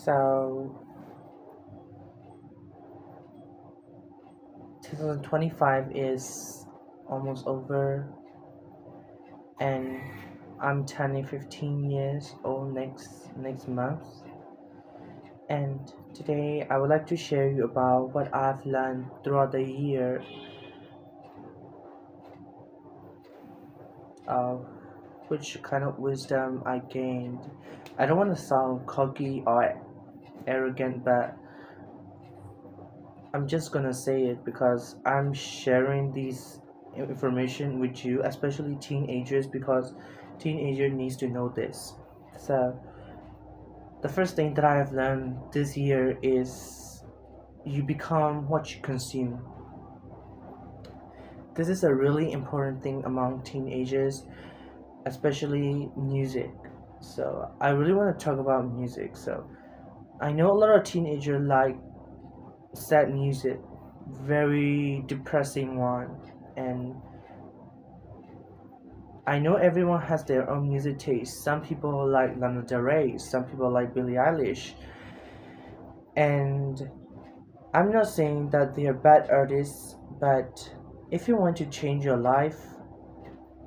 So, 2025 is almost over, and I'm turning 15 years old next month. And today, I would like to share you about what I've learned throughout the year, uh, which kind of wisdom I gained. I don't want to sound cocky or arrogant, but I'm just gonna say it because I'm sharing these information with you, especially teenagers, because teenager needs to know this. So the first thing that I have learned this year is you become what you consume. This is a really important thing among teenagers, especially music. So I really want to talk about music. So I know a lot of teenagers like sad music, very depressing one, and I know everyone has their own music taste. Some people like Lana Del Rey, some people like Billie Eilish, and I'm not saying that they are bad artists, but if you want to change your life,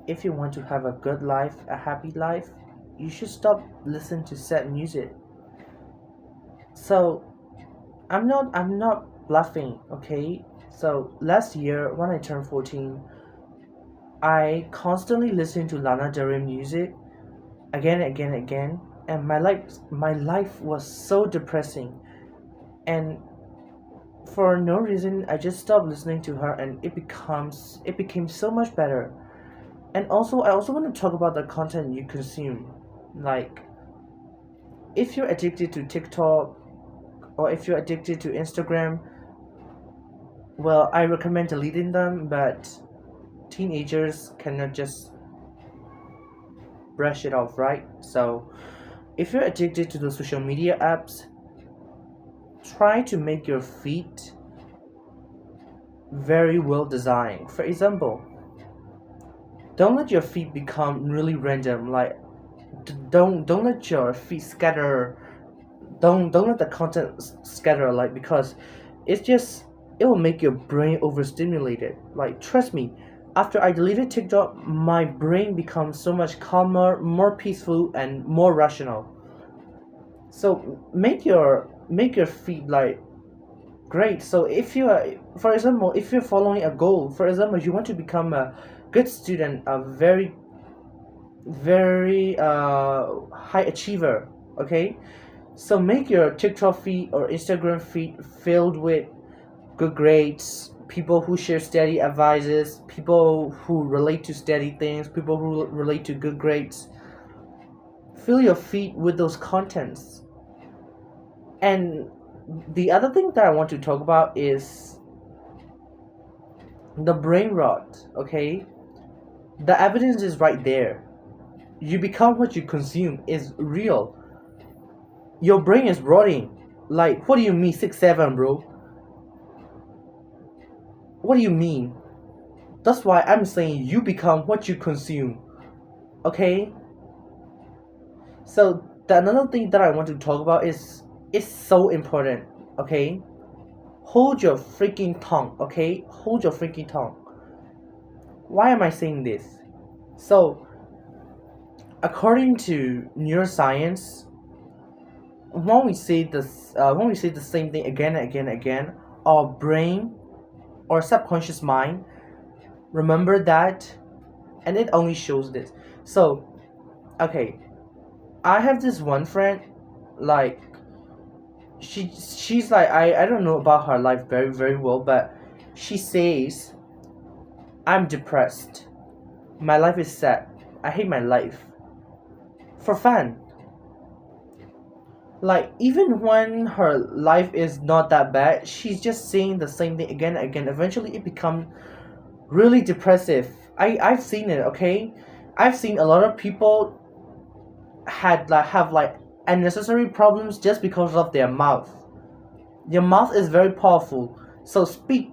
if you want to have a good life, a happy life, you should stop listening to sad music. So I'm not bluffing, okay? So last year when I turned 14, I constantly listened to Lana Del Rey music again and again and again, and my life was so depressing, and for no reason I just stopped listening to her, and it became so much better. And also I also want to talk about the content you consume. Like, if you're addicted to TikTok or if you're addicted to Instagram, well, I recommend deleting them, but teenagers cannot just brush it off, right? So if you're addicted to the social media apps, try to make your feed very well designed. For example, don't let your feed become really random. Like, don't let your feed scatter. Don't let the content scatter. Like, because it's just it will make your brain overstimulated. Like, trust me. After I deleted TikTok, my brain becomes so much calmer, more peaceful, and more rational. So make your feed like great. So if you are, for example, if you're following a goal, for example, you want to become a good student, a very high achiever, okay? So make your TikTok feed or Instagram feed filled with good grades, people who share steady advices, people who relate to steady things, people who relate to good grades. Fill your feed with those contents. And the other thing that I want to talk about is the brain rot, okay? The evidence is right there. You become what you consume is real. Your brain is rotting. Like, what do you mean 6 7, bro? What do you mean? That's why I'm saying you become what you consume. Okay? So the another thing that I want to talk about is it's so important, okay? Hold your freaking tongue, okay? Hold your freaking tongue. Why am I saying this? So, according to neuroscience, when we say the same thing again and again and again, our brain or subconscious mind remember that, and it only shows this. So, okay, I have this one friend, like, she's like, I don't know about her life very very well, but she says, I'm depressed, my life is sad, I hate my life, for fun. Like, even when her life is not that bad, she's just saying the same thing again and again. Eventually it becomes really depressive. I've seen it, okay? I've seen a lot of people have like unnecessary problems just because of their mouth. Your mouth is very powerful. So speak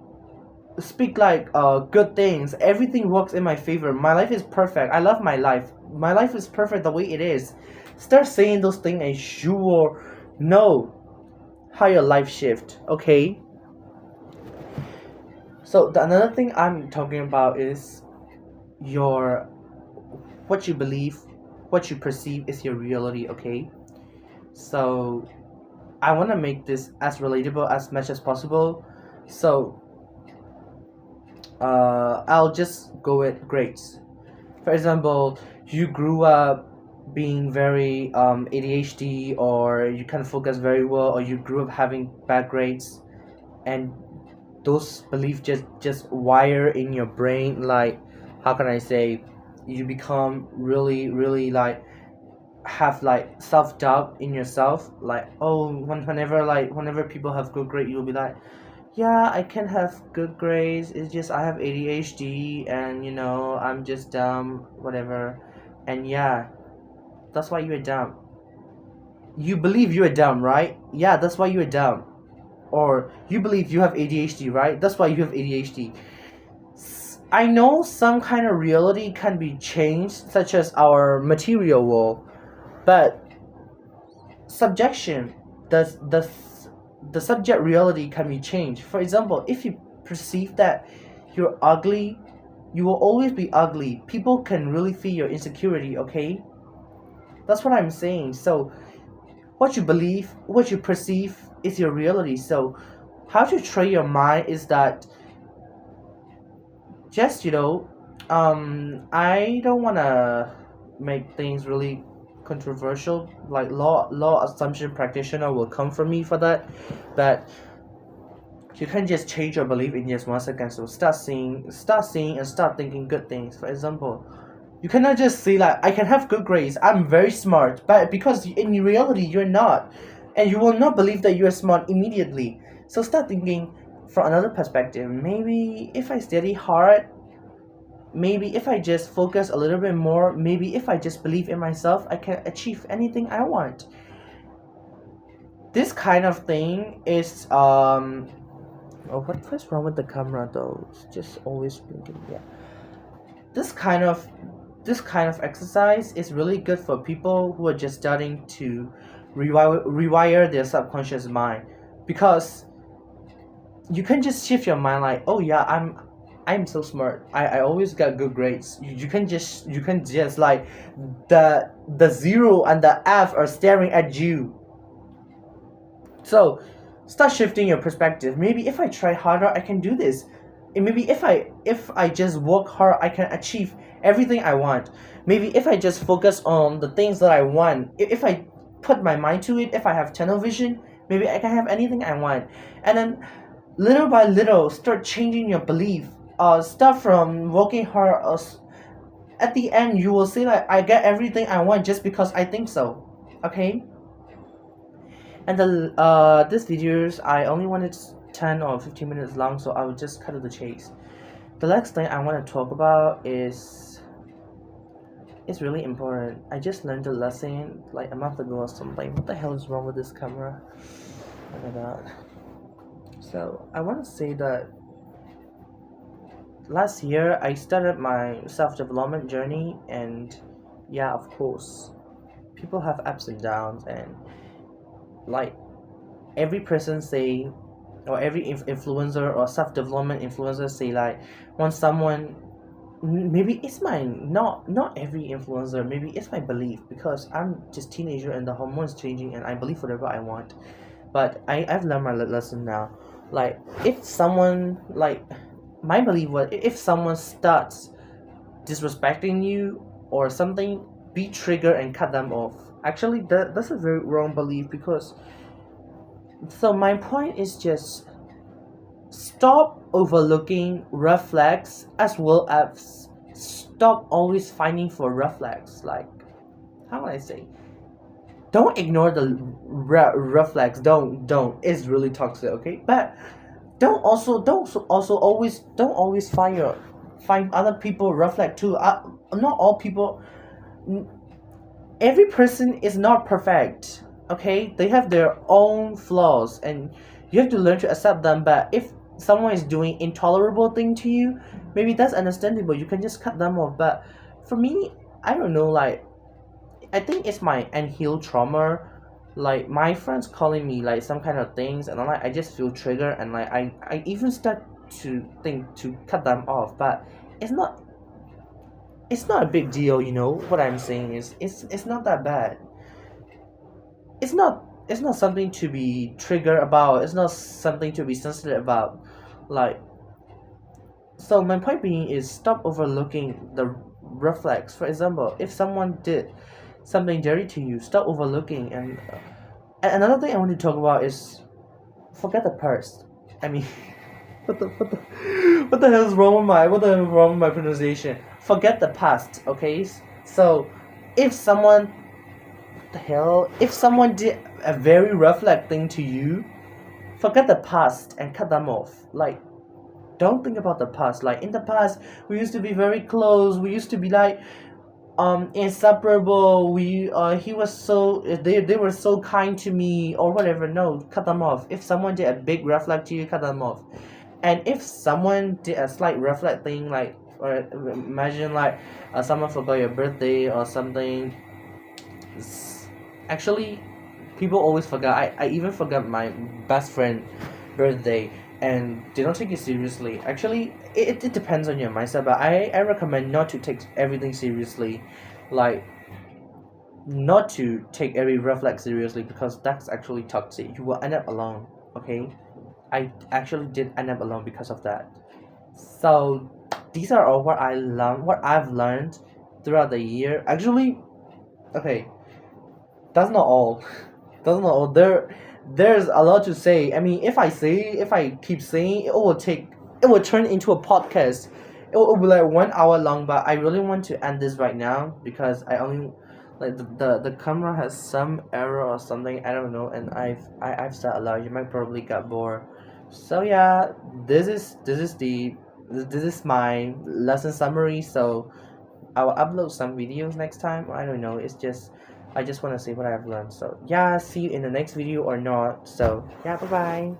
like good things. Everything works in my favor. My life is perfect. I love my life. My life is perfect the way it is. Start saying those things, and know how your life shift, okay? So another thing I'm talking about is your what you believe, what you perceive is your reality, okay? So I want to make this as relatable as much as possible. So I'll just go with grades. For example, you grew up being very ADHD, or you can focus very well, or you grew up having bad grades, and those beliefs just wire in your brain. Like, how can I say, you become really like have like self-doubt in yourself, like, oh, whenever people have good grade, you'll be like, yeah, I can have good grades, it's just I have ADHD, and I'm just dumb, whatever. And yeah, that's why you're dumb. You believe you're dumb, right? Yeah, that's why you're dumb. Or you believe you have ADHD, right? That's why you have ADHD. I know some kind of reality can be changed, such as our material world, but subjection, the subject reality can be changed. For example, if you perceive that you're ugly, you will always be ugly. People can really feel your insecurity, okay? That's what I'm saying. So what you believe, what you perceive is your reality. So how to train your mind is that just I don't want to make things really controversial, like law assumption practitioner will come for me for that, but you can't just change your belief in just 1 second. So start seeing and start thinking good things. For example, you cannot just say like, I can have good grades, I'm very smart, but because in reality you're not, and you will not believe that you are smart immediately. So start thinking from another perspective. Maybe if I study hard, maybe if I just focus a little bit more, maybe if I just believe in myself, I can achieve anything I want. This kind of thing is oh, what's wrong with the camera though? It's just always blinking. Yeah. This kind of this kind of exercise is really good for people who are just starting to rewire their subconscious mind, because you can just shift your mind like, oh yeah, I'm so smart, I always got good grades. You can just like, the zero and the F are staring at you. So start shifting your perspective. Maybe if I try harder, I can do this. And maybe if I just work hard, I can achieve everything I want. Maybe if I just focus on the things that I want, if I put my mind to it, if I have tunnel vision, maybe I can have anything I want. And then little by little, start changing your belief. Start from working hard. At the end, you will say like, I get everything I want just because I think so. Okay. And this videos, I only wanted 10 or 15 minutes long, so I will just cut to the chase. The next thing I want to talk about is, it's really important. I just learned the lesson like a month ago or something. What the hell is wrong with this camera? Oh my god. So I want to say that last year I started my self-development journey, and yeah, of course, people have ups and downs, and like every person say, or every influencer or self-development influencer say, like, when someone, maybe it's my, not every influencer, maybe it's my belief, because I'm just teenager and the hormones changing and I believe whatever I want. But I've learned my lesson now. Like, if someone, like, my belief was, if someone starts disrespecting you or something, be triggered and cut them off. Actually, that's a very wrong belief, because, so my point is just stop overlooking red flags, as well as stop always finding for red flags. Like, how can I say? Don't ignore the red flags. Don't. It's really toxic. Okay, but don't always find other people red flag too. Not all people. Every person is not perfect. Okay, they have their own flaws, and you have to learn to accept them. But if someone is doing intolerable thing to you, maybe that's understandable, you can just cut them off. But for me, I don't know, like, I think it's my unhealed trauma. like my friends calling me like some kind of things, and I just feel triggered, and like I even start to think to cut them off, but it's not it's not a big deal, you know. What I'm saying is it's not that bad. It's not something to be triggered about. It's not something to be sensitive about. Like, so my point being is stop overlooking the reflex. For example, if someone did something dirty to you, stop overlooking. And another thing I want to talk about is forget the past. I mean, what the hell is wrong with my pronunciation? Forget the past, okay? So, if someone the hell if someone did a very reflect thing to you, forget the past and cut them off. Like, don't think about the past. Like, in the past, we used to be very close. We used to be like inseparable. We he was so they were so kind to me or whatever. No, cut them off. If someone did a big reflect to you, cut them off. And if someone did a slight reflect thing, like, or imagine like someone forgot your birthday or something. Actually, people always forget. I even forgot my best friend birthday, and they don't take it seriously. Actually, it depends on your mindset, but I recommend not to take everything seriously. Like, not to take every reflex seriously, because that's actually toxic. You will end up alone. Okay, I actually did end up alone because of that. So these are all what I've learned throughout the year. Actually, okay, that's not all. That's not all. There's a lot to say. I mean, if I keep saying, it will turn into a podcast. It will be like 1 hour long, but I really want to end this right now because I only like the camera has some error or something. I don't know, and I've said a lot. You might probably got bored. So yeah, this is my lesson summary. So I will upload some videos next time. I don't know. It's just I just want to say what I've learned. So yeah, see you in the next video or not. So yeah, bye bye.